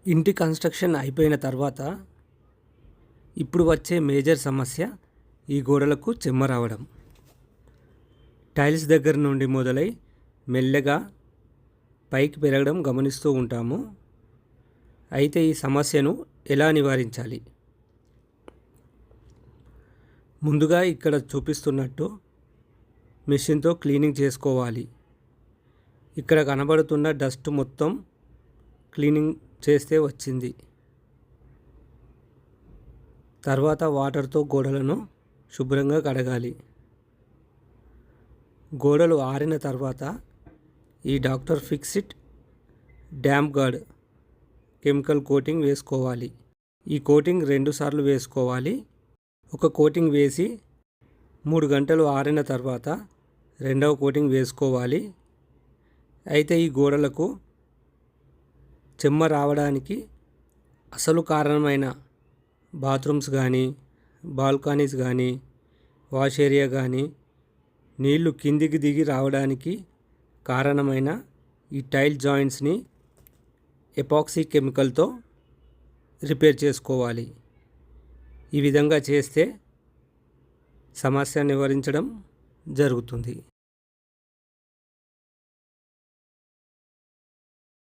ఇంటి కన్స్ట్రక్షన్ అయిపోయిన తర్వాత ఇప్పుడు వచ్చే మేజర్ సమస్య ఈ గోడలకు చెమ్మ రావడం. టైల్స్ దగ్గర నుండి మొదలై మెల్లగా పైకి పెరగడం గమనిస్తూ ఉంటాము. అయితే ఈ సమస్యను ఎలా నివారించాలి? ముందుగా ఇక్కడ చూపిస్తున్నట్టు మెషిన్తో క్లీనింగ్ చేసుకోవాలి. ఇక్కడ కనబడుతున్న డస్ట్ మొత్తం క్లీనింగ్ చేస్తే వచ్చింది. తర్వాత వాటర్తో గోడలను శుభ్రంగా కడగాలి. గోడలు ఆరిన తర్వాత ఈ doctor Fixit damp guard chemical coating వేసుకోవాలి. ఈ కోటింగ్ 2 సార్లు వేసుకోవాలి. ఒక కోటింగ్ వేసి 3 గంటలు ఆరిన తర్వాత రెండవ కోటింగ్ వేసుకోవాలి. అయితే ఈ గోడలకు చెమ్మ రావడానికి అసలు కారణమైన బాత్రూమ్స్ కానీ, బాల్కనీస్ కానీ, వాష్ ఏరియా కానీ నీళ్లు కిందికి దిగి రావడానికి కారణమైన ఈ టైల్ జాయింట్స్ని ఎపాక్సీ కెమికల్తో రిపేర్ చేసుకోవాలి. ఈ విధంగా చేస్తే సమస్య నివారించడం జరుగుతుంది.